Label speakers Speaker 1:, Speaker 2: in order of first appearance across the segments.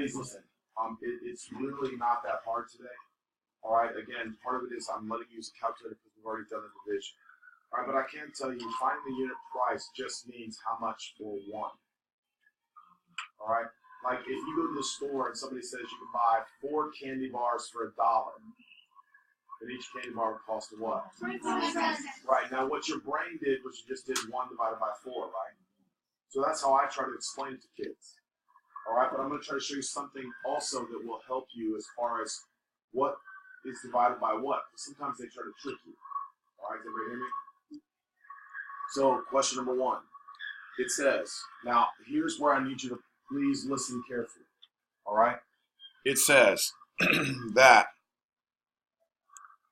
Speaker 1: please listen. It's really not that hard today. All right. Again, part of it is I'm letting you use a calculator because we've already done the division. All right, but I can tell you, finding the unit price just means how much for one. All right. Like if you go to the store and somebody says you can buy 4 candy bars for $1, then each candy bar would cost what?
Speaker 2: 25 cents.
Speaker 1: Right. Now what your brain did was you just did 1 divided by 4, right? So that's how I try to explain it to kids. All right, but I'm going to try to show you something also that will help you as far as what is divided by what. Sometimes they try to trick you. All right, everybody hear me? So question number 1. It says, now here's where I need you to please listen carefully. All right? It says that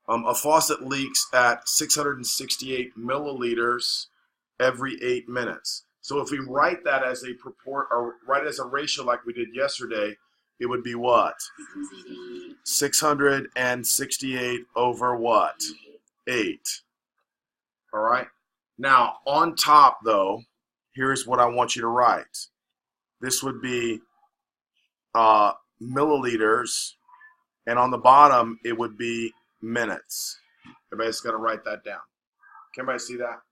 Speaker 1: a faucet leaks at 668 milliliters every 8 minutes. So if we write that as a or write it as a ratio like we did yesterday, it would be what? 668 over what? 8. All right? Now, on top, though, here's what I want you to write. This would be milliliters, and on the bottom, it would be minutes. Everybody's got to write that down. Can everybody see that?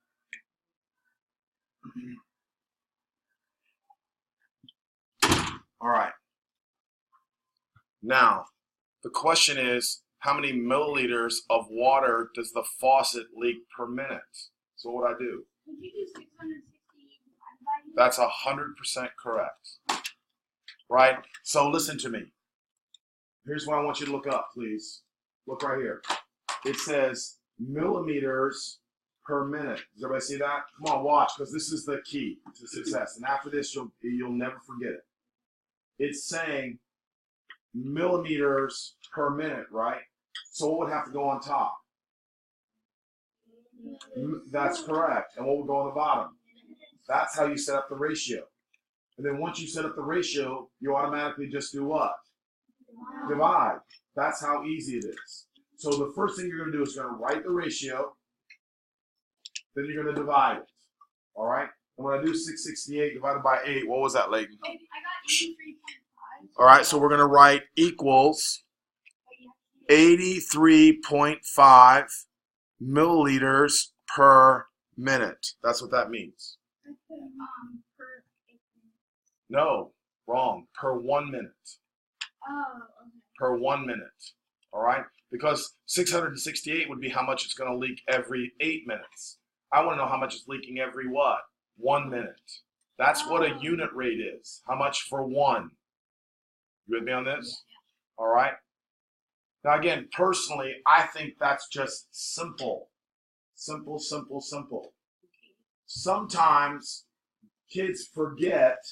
Speaker 1: All right. Now, the question is, how many milliliters of water does the faucet leak per minute? So what I do?
Speaker 2: Could you do 660 divided by 8?
Speaker 1: That's 100% correct. Right? So listen to me. Here's what I want you to look up, please. Look right here. It says millimeters per minute. Does everybody see that? Come on, watch, because this is the key to success. And after this, you'll never forget it. It's saying millimeters per minute, right? So what would have to go on top? That's correct. And what would go on the bottom? That's how you set up the ratio. And then once you set up the ratio, you automatically just do what? Divide. That's how easy it is. So the first thing you're going to do is you're going to write the ratio. Then you're going to divide it. All right? And when I do 668 divided by 8, what was that, Layton?
Speaker 2: I got 83.5.
Speaker 1: All right, so we're going to write equals 83.5 milliliters per minute. That's what that means.
Speaker 2: Per 8 minutes.
Speaker 1: No, wrong. Per 1 minute.
Speaker 2: Oh, okay.
Speaker 1: Per 1 minute. All right? Because 668 would be how much it's going to leak every 8 minutes. I want to know how much it's leaking every what? 1 minute. That's what a unit rate is. How much for 1? You with me on this?
Speaker 2: Yeah.
Speaker 1: All right? Now, again, personally, I think that's just simple. Simple, simple, simple. Sometimes kids forget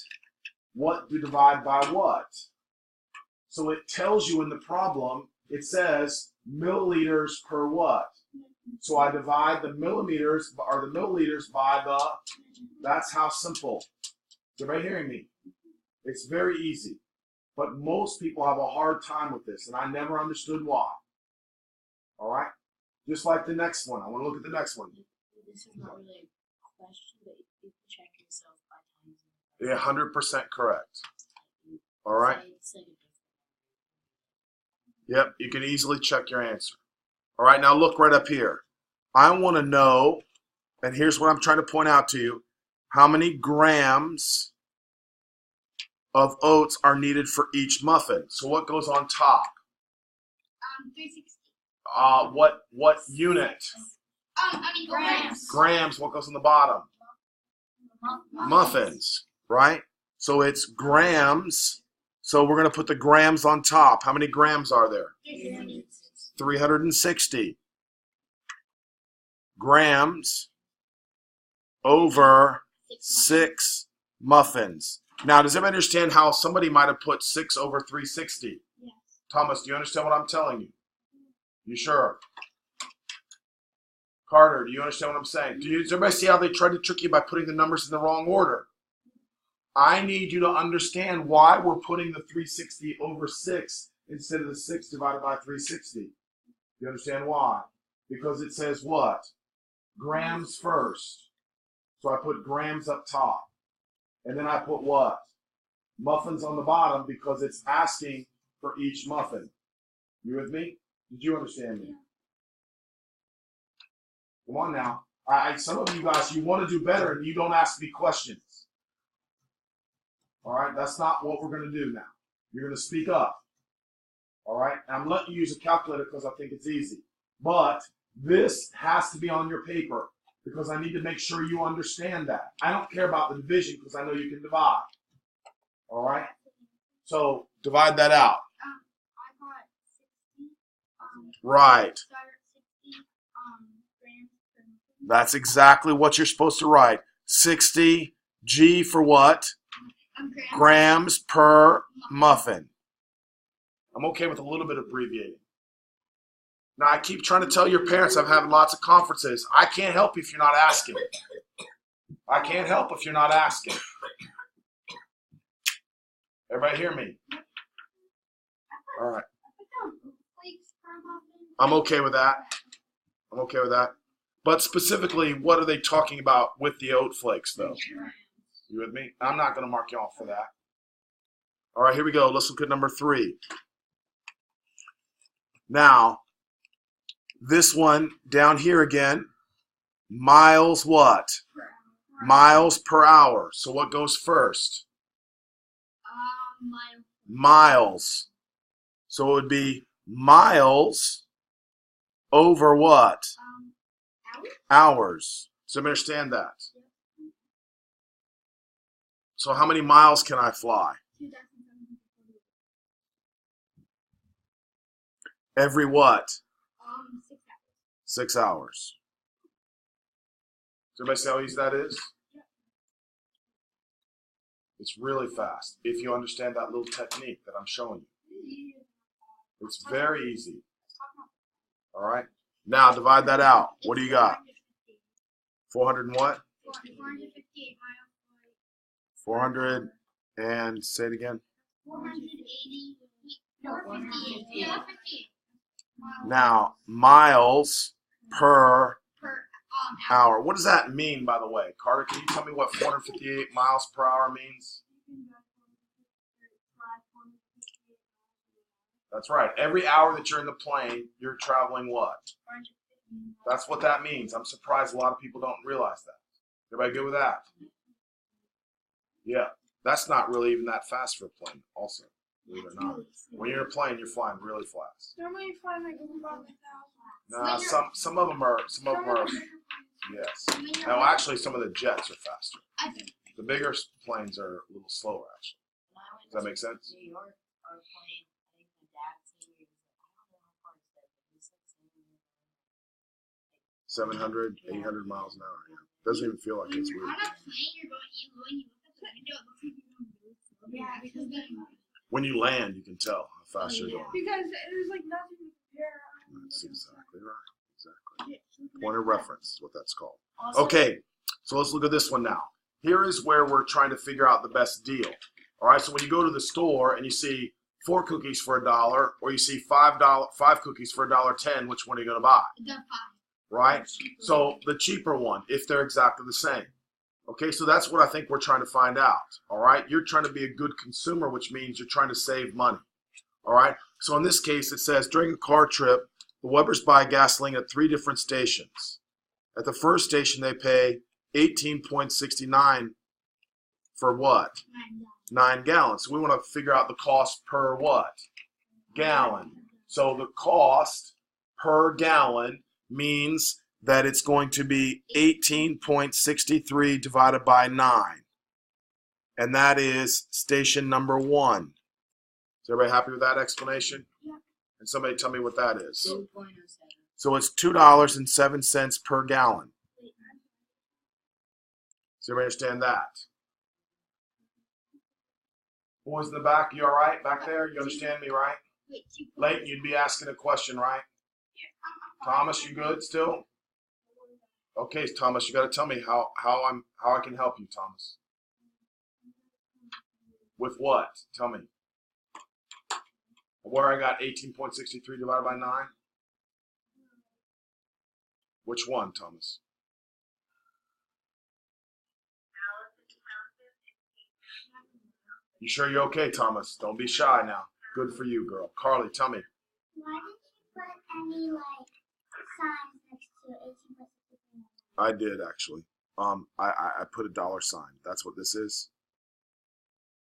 Speaker 1: what to divide by what. So it tells you in the problem, it says milliliters per what? So I divide the milliliters by the, that's how simple. Is everybody hearing me? It's very easy. But most people have a hard time with this, and I never understood why. All right? Just like the next one. I want to look at the next one.
Speaker 3: This is not really a question, but you can check yourself by times.
Speaker 1: Yeah, 100% correct. All right? Yep, you can easily check your answer. All right, now look right up here. I want to know, and here's what I'm trying to point out to you, how many grams of oats are needed for each muffin. So what goes on top?
Speaker 2: 360.
Speaker 1: What unit?
Speaker 2: Grams.
Speaker 1: Grams. What goes on the bottom? Muffins, right? So it's grams. So we're going to put the grams on top. How many grams are there? 360 grams over 6 muffins. Now, does everybody understand how somebody might have put 6 over 360?
Speaker 2: Yes.
Speaker 1: Thomas, do you understand what I'm telling you? You sure? Carter, do you understand what I'm saying? Does everybody see how they tried to trick you by putting the numbers in the wrong order? I need you to understand why we're putting the 360 over 6 instead of the 6 divided by 360. You understand why? Because it says what? Grams first. So I put grams up top. And then I put what? muffins on the bottom because it's asking for each muffin. You with me? Did you understand me? Come on now. Some of you guys, you want to do better and you don't ask me questions. All right? That's not what we're going to do now. You're going to speak up. All right? And I'm letting you use a calculator because I think it's easy. But this has to be on your paper because I need to make sure you understand that. I don't care about the division because I know you can divide. All right? So divide that out.
Speaker 2: I got 60.
Speaker 1: Right.
Speaker 2: So I got 60 grams per muffin.
Speaker 1: That's exactly what you're supposed to write. 60 G for what? Grams per muffin. I'm okay with a little bit of abbreviating. Now, I keep trying to tell your parents I'm having lots of conferences. I can't help you if you're not asking. I can't help if you're not asking. Everybody hear me? All right. I'm okay with that. I'm okay with that. But specifically, what are they talking about with the oat flakes, though? You with me? I'm not going to mark you off for that. All right, here we go. Let's look at number 3. Now, this one down here again, miles what? Miles per hour. So what goes first? Miles. So it would be miles over what? Hours. So understand that. So how many miles can I fly? Every what? 6 hours. Does everybody see how easy that is? It's really fast if you understand that little technique that I'm showing you. It's very easy. All right? Now divide that out. What do you got? 400 and what?
Speaker 2: 458 miles.
Speaker 1: 400 and say it again.
Speaker 2: 480. No, 458. Yeah, 58.
Speaker 1: Now, miles per
Speaker 2: Per
Speaker 1: hour. What does that mean, by the way? Carter, can you tell me what 458 miles per hour means? That's right. Every hour that you're in the plane, you're traveling what? That's what that means. I'm surprised a lot of people don't realize that. Everybody good with that? Yeah. That's not really even that fast for a plane, also. Believe it or not. When you're in a plane, you're flying really fast.
Speaker 2: Normally you fly like about 1,000.
Speaker 1: Nah, some of them are, yes. No, actually, some of the jets are faster. The bigger planes are a little slower, actually. Does that make sense?
Speaker 3: New York, our plane, I think my dad said he was like, I don't know how far it's that, but he said
Speaker 1: 700, 800 miles an hour. Yeah. Doesn't even feel like it's weird.
Speaker 2: On a plane, you're going easy. When you look at the window, it looks like you're going really slow. Yeah, because then
Speaker 1: When you land, you can tell how fast you're going.
Speaker 2: because there's like nothing to compare.
Speaker 1: That's exactly right. Exactly. Point of reference is what that's called.
Speaker 3: Also,
Speaker 1: Okay, so let's look at this one now. Here is where we're trying to figure out the best deal. All right, so when you go to the store and you see 4 cookies for $1, or you see 5 cookies for $1.10, which one are you going to buy?
Speaker 2: The 5.
Speaker 1: Right? So the cheaper one, if they're exactly the same. Okay, so that's what I think we're trying to find out. All right, you're trying to be a good consumer, which means you're trying to save money. All right, so in this case, it says during a car trip, the Webbers buy gasoline at 3 different stations. At the first station, they pay $18.69 for what? 9 gallons. So we want to figure out the cost per what? Gallon. So the cost per gallon means that it's going to be 18.63 divided by 9. And that is station number 1. Is everybody happy with that explanation?
Speaker 2: Yeah.
Speaker 1: And somebody tell me what that is.
Speaker 3: 2.07.
Speaker 1: So it's $2.07 per gallon. Does everybody understand that? Boys in the back, you all right back there? You understand me, right?
Speaker 2: Wait,
Speaker 1: Leighton, you'd be asking a question, right? Thomas, you good still? Okay, Thomas, you got to tell me how I can help you, Thomas. With what? Tell me. Where I got 18.63 divided by 9? Which one, Thomas? You sure you're okay, Thomas? Don't be shy now. Good for you, girl. Carly, tell me.
Speaker 2: Why didn't you put any signs next to 18 plus 15?
Speaker 1: I did actually. I put a dollar sign. That's what this is.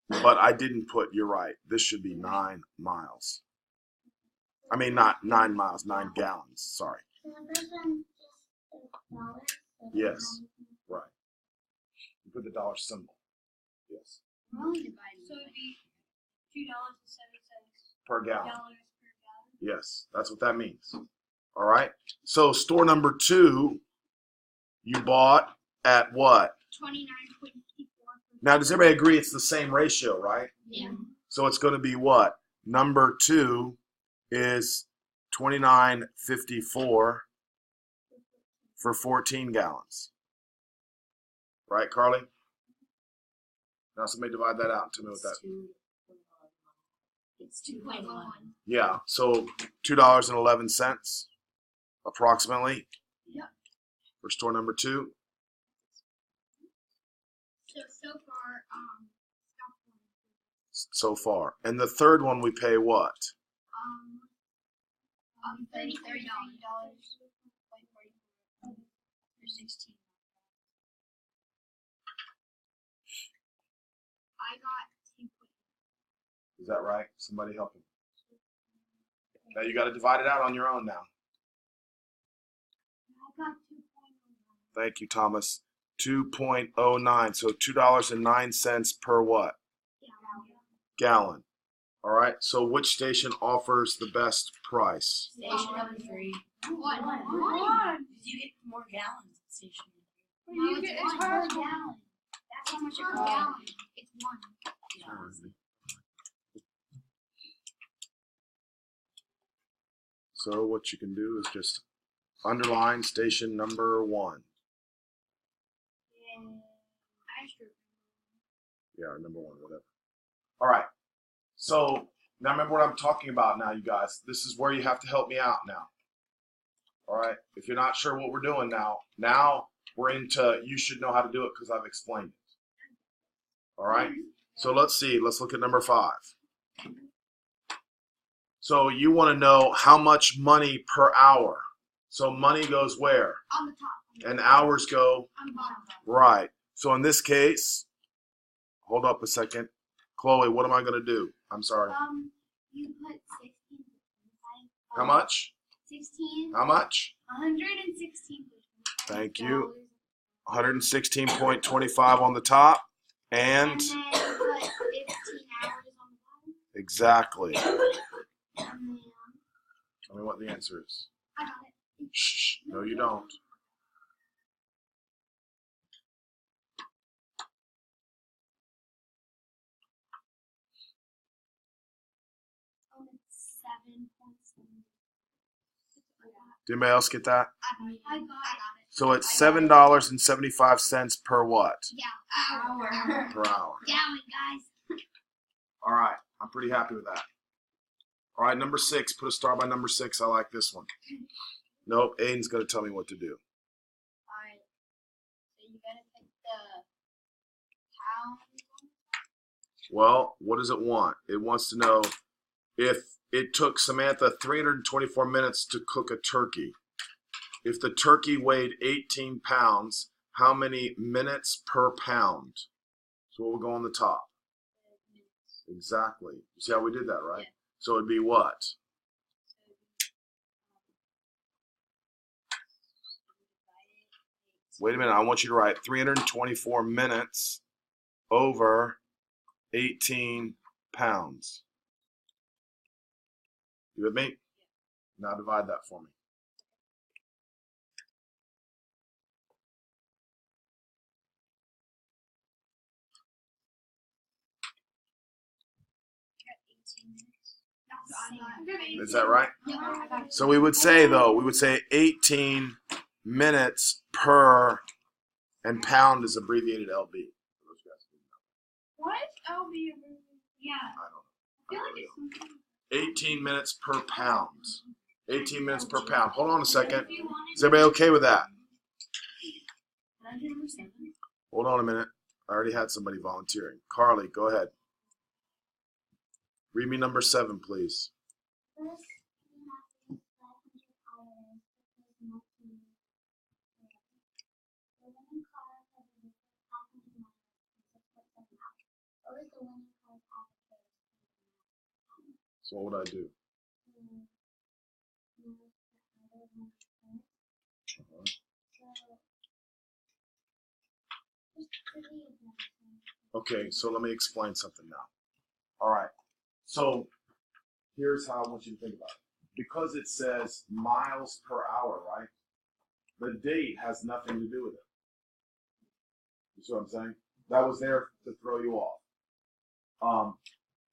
Speaker 1: But I didn't put. You're right. This should be 9 miles. I mean, not 9 miles, 9 gallons. Sorry.
Speaker 2: So the first one just $1. So
Speaker 1: Yes. Right. You put the dollar symbol. Yes.
Speaker 3: We're only dividing.
Speaker 2: So it'd be $2.07
Speaker 1: Per gallon.
Speaker 2: per gallon.
Speaker 1: Yes, that's what that means. All right. So store number 2, you bought at what?
Speaker 2: 29.54.
Speaker 1: Now, does everybody agree it's the same ratio, right?
Speaker 3: Yeah.
Speaker 1: So it's going to be what? Number 2 is 29.54 for 14 gallons. Right, Carly? Now somebody divide that out and tell me what that.
Speaker 3: It's 2.11.
Speaker 1: Yeah, so $2.11 approximately.
Speaker 2: Yep.
Speaker 1: For store number 2.
Speaker 2: So far,
Speaker 1: So far. And the third one we pay what?
Speaker 2: $33 for 16. I got 2.
Speaker 1: Is that right? Somebody help him. Now you got to divide it out on your own now.
Speaker 2: I got 2.09.
Speaker 1: Thank you, Thomas. 2.09. So $2.09 per what? Gallon. All right. So which station offers the best price?
Speaker 3: Station number 3.
Speaker 2: One.
Speaker 3: Because you get more gallons at station number 3.
Speaker 2: No, it's per gallon. That's how much it per gallon. It's 1.
Speaker 1: So what you can do is just underline station number 1. Yeah, or number 1, whatever. All right. So now remember what I'm talking about now, you guys. This is where you have to help me out now. All right. If you're not sure what we're doing now we're into you should know how to do it because I've explained it. All right. So let's see. Let's look at number 5. So you want to know how much money per hour. So money goes where?
Speaker 2: On the top.
Speaker 1: And hours go
Speaker 2: On the bottom.
Speaker 1: right. So in this case, hold up a second. Chloe, what am I going to do? I'm sorry.
Speaker 2: You put 16.
Speaker 1: How much?
Speaker 2: 16.
Speaker 1: How much?
Speaker 2: 116.
Speaker 1: Thank you. 116.25 on the top. And
Speaker 2: And then you put 15 hours on the bottom.
Speaker 1: exactly.
Speaker 2: And then
Speaker 1: Tell me what the answer is.
Speaker 2: I got it.
Speaker 1: Shh. No, you don't.
Speaker 2: It's 7.7.
Speaker 1: Did anybody else get that?
Speaker 2: I got it.
Speaker 1: So it's $7.75 per what?
Speaker 2: Yeah, hour.
Speaker 1: Per hour.
Speaker 2: Gallon, guys.
Speaker 1: All right. I'm pretty happy with that. All right, number 6. Put a star by number 6. I like this one. Nope. Aiden's going to tell me what to do.
Speaker 2: Alright. So you gotta pick the pound.
Speaker 1: Well, what does it want? It wants to know if it took Samantha 324 minutes to cook a turkey. If the turkey weighed 18 pounds, how many minutes per pound? So what will go on the top? Exactly. You see how we did that, right?
Speaker 3: Yeah.
Speaker 1: So it'd be what? Wait a minute. I want you to write 324 minutes over 18 pounds. You with me? Now divide that for me. Is that right? So we would say, though, we would say 18 minutes per, and pound is abbreviated LB.
Speaker 2: What? LB? Yeah.
Speaker 1: I don't know. 18 minutes per pound. 18 minutes per pound. Hold on a second. Is everybody okay with that? Hold on a minute. I already had somebody volunteering. Carly, go ahead. Read me number 7, please.
Speaker 2: First, we have these 500 hours because nothing. The winning car has been 500 miles in 6.7 hours. What was the winning car's average time?
Speaker 1: So what would I do? Okay, so let me explain something now. All right. So here's how I want you to think about it. Because it says miles per hour, right? The date has nothing to do with it. You see what I'm saying? That was there to throw you off.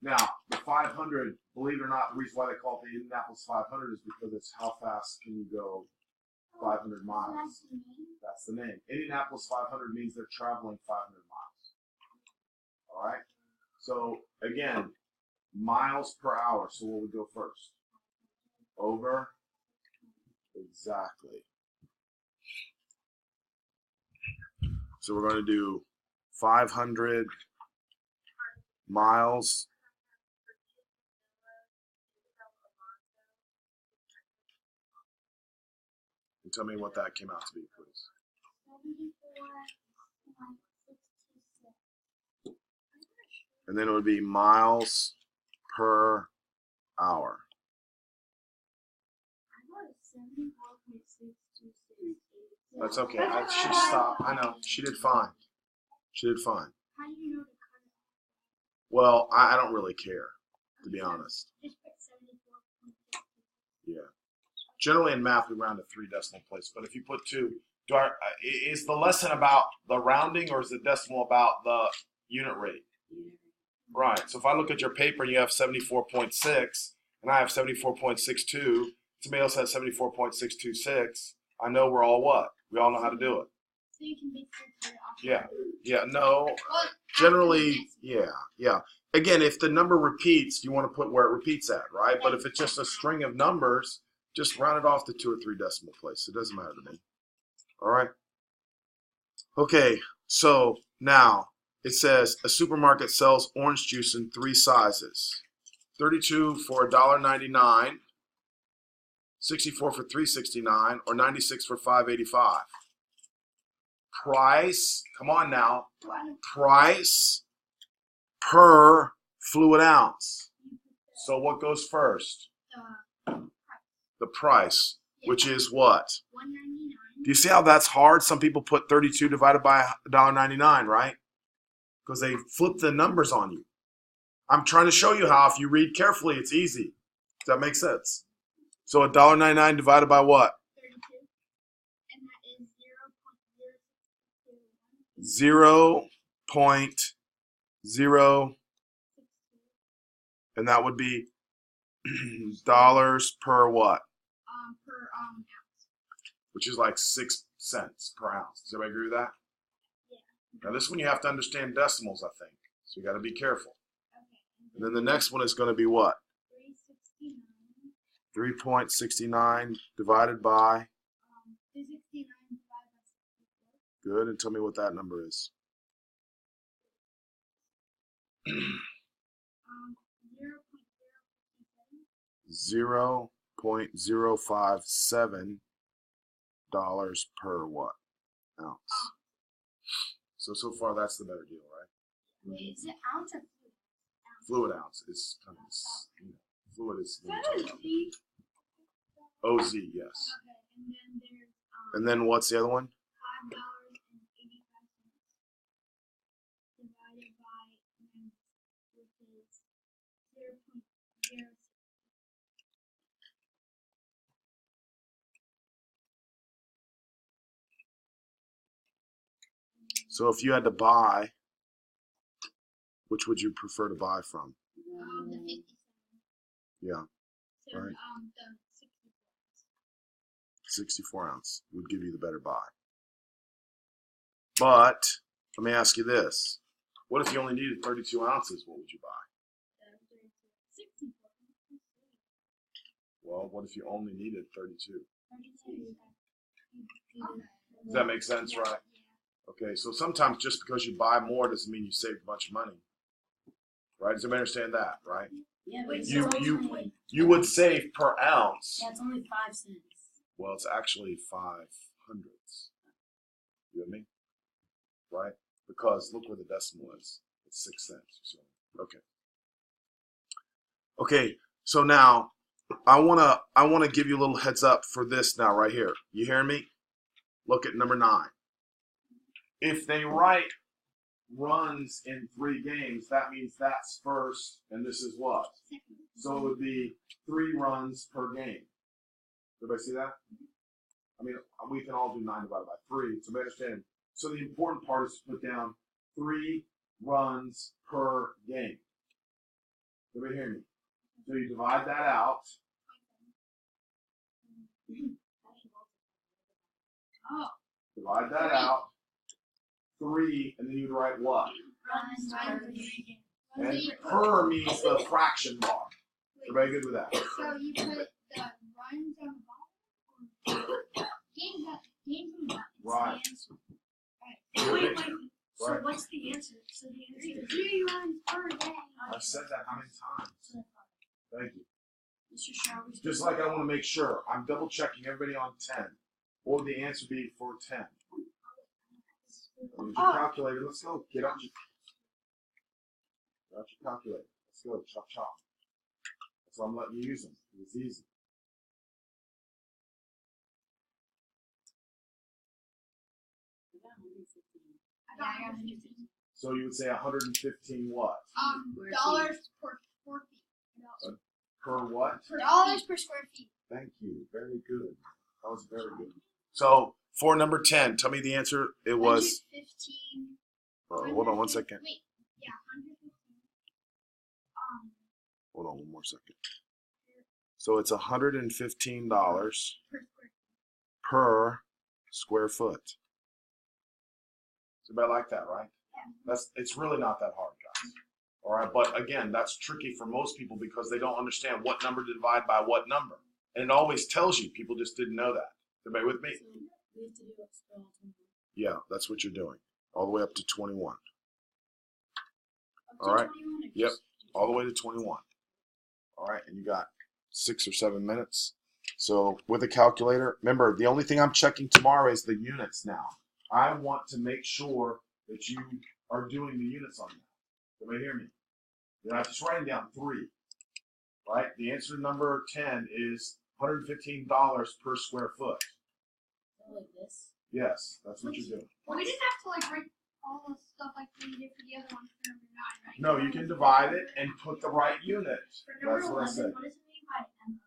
Speaker 1: Now, the 500, believe it or not, the reason why they call it the Indianapolis 500 is because it's how fast can you go 500 miles. That's the name. Indianapolis 500 means they're traveling 500 miles. All right? So, again, miles per hour. So what would go first? Over? Exactly. So we're going to do 500 miles. And tell me what that came out to be, please.
Speaker 2: 74.626.
Speaker 1: And then it would be miles per hour. That's okay. She stopped. I know. She did fine. She did fine.
Speaker 2: How do you know the car?
Speaker 1: Well, I don't really care, to be honest.
Speaker 2: Just put 74.6.
Speaker 1: Yeah. Generally in math, we round to 3 decimal places. But if you put 2, is the lesson about the rounding or is the decimal about the unit rate? Right. So if I look at your paper and you have 74.6 and I have 74.62, somebody else has 74.626, I know we're all what? We all know how to do it.
Speaker 2: So you can basically off.
Speaker 1: Yeah. Yeah. No. Generally, yeah. Again, if the number repeats, you want to put where it repeats at, right? But if it's just a string of numbers, just round it off to 2 or 3 decimal places. It doesn't matter to me. All right. Okay. So now it says a supermarket sells orange juice in 3 sizes: 32 for $1.99, 64 for $3.69, or 96 for $5.85. Price, come on now, price per fluid ounce. So what goes first? The price, which is what?
Speaker 2: $1.99.
Speaker 1: Do you see how that's hard? Some people put 32 divided by $1.99, right? Because they flip the numbers on you. I'm trying to show you how, if you read carefully, it's easy. Does that make sense? So $1.99 divided by what?
Speaker 2: 32. And that is 0.061.
Speaker 1: 0.0, and that would be dollars per what?
Speaker 2: Per ounce.
Speaker 1: Which is like 6 cents per ounce. Does everybody agree with that?
Speaker 2: Yeah.
Speaker 1: Now this one you have to understand decimals, I think. So you got to be careful.
Speaker 2: Okay.
Speaker 1: And then the next one is going to be what?
Speaker 2: 369.
Speaker 1: 3.69 divided by.
Speaker 2: 369 divided by 64.
Speaker 1: Good. And tell me what that number is. 0.057 dollars per what? Ounce. So far that's the better deal, right?
Speaker 2: Wait, is it ounce or
Speaker 1: Fluid ounce is kind of, fluid is
Speaker 2: fluid?
Speaker 1: OZ, yes.
Speaker 2: Okay, and then there's
Speaker 1: And then what's the other one?
Speaker 2: $5.85 divided by which is 0.06.
Speaker 1: So if you had to buy, which would you prefer to buy from?
Speaker 2: The 57.
Speaker 1: Yeah,
Speaker 2: So
Speaker 1: right.
Speaker 2: the 64.
Speaker 1: 64 ounce would give you the better buy. But let me ask you this. What if you only needed 32 ounces? What would you buy?
Speaker 2: 64.
Speaker 1: Well, what if you only needed 32?
Speaker 2: 32.
Speaker 1: Does that make sense, right? Okay, so sometimes just because you buy more doesn't mean you save a bunch of money. Right? Does everybody understand that, right?
Speaker 3: Yeah, but
Speaker 2: Wait,
Speaker 3: it's
Speaker 1: You-
Speaker 3: only,
Speaker 1: You would save per ounce.
Speaker 3: yeah, it's only 5 cents.
Speaker 1: Well, it's actually 500ths. You with me? Right? Because look where the decimal is. It's 6 cents. So, okay. Okay. So now I wanna give you a little heads up for this now right here. You hear me? Look at number 9. If they write runs in 3 games, that means that's first, and this is what? So it would be 3 runs per game. Everybody see that? I mean, we can all do 9 divided by 3, so we understand. So the important part is to put down 3 runs per game. Everybody hear me? So you divide that out.
Speaker 2: Oh.
Speaker 1: Divide that out. 3, and then you'd write what?
Speaker 2: Runs per game.
Speaker 1: And per means the fraction bar. Everybody good with that?
Speaker 2: So you put the runs on the bottom? Games on the bottom.
Speaker 1: Right.
Speaker 2: Wait.
Speaker 3: So
Speaker 1: Right.
Speaker 3: what's the answer? So the answer is
Speaker 2: 3 runs per game.
Speaker 1: I've said that how many times? Thank you.
Speaker 3: Mr. Shaw,
Speaker 1: Just like I want to make sure, I'm double checking everybody on 10. What would the answer be for 10? Use your calculator. Let's go. Get out your calculator. Let's go. Chop, chop. That's why I'm letting you use them. It's easy.
Speaker 2: I got 115.
Speaker 1: So you would say 115 what?
Speaker 2: Dollars per square feet.
Speaker 1: Per what?
Speaker 2: Dollars per square feet.
Speaker 1: Thank you. Very good. That was very good. So for number 10, tell me the answer. It was.
Speaker 2: 115.
Speaker 1: Hold on one second.
Speaker 2: Wait. Yeah, 115.
Speaker 1: Hold on one more second. So it's $115
Speaker 2: Per square feet.
Speaker 1: per square foot. Everybody like that, right? It's really not that hard, guys. All right, but again, that's tricky for most people because they don't understand what number to divide by what number, and it always tells you. People just didn't know that. Everybody with me?
Speaker 3: So we have to do it for all 21.
Speaker 1: Yeah, that's what you're doing, all the way up to 21.
Speaker 3: Up
Speaker 1: All
Speaker 3: to
Speaker 1: right.
Speaker 3: 21 or
Speaker 1: Yep.
Speaker 3: just-
Speaker 1: All the way to 21. All right, and you got 6 or 7 minutes. So with a calculator, remember, the only thing I'm checking tomorrow is the units now. I want to make sure that you are doing the units on that. Everybody hear me? You're not just writing down 3, right? The answer to number 10 is $115 per square foot.
Speaker 3: Like this.
Speaker 1: Yes, that's what you're doing.
Speaker 2: Well, we didn't have to like write all the stuff like we did for the other ones for number 9, right?
Speaker 1: No, you can divide it and put the right unit.
Speaker 3: For number
Speaker 1: That's what I
Speaker 3: 11,
Speaker 1: said.
Speaker 3: what does it mean by M?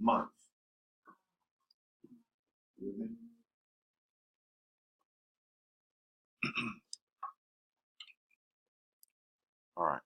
Speaker 1: Month. You with me? All right.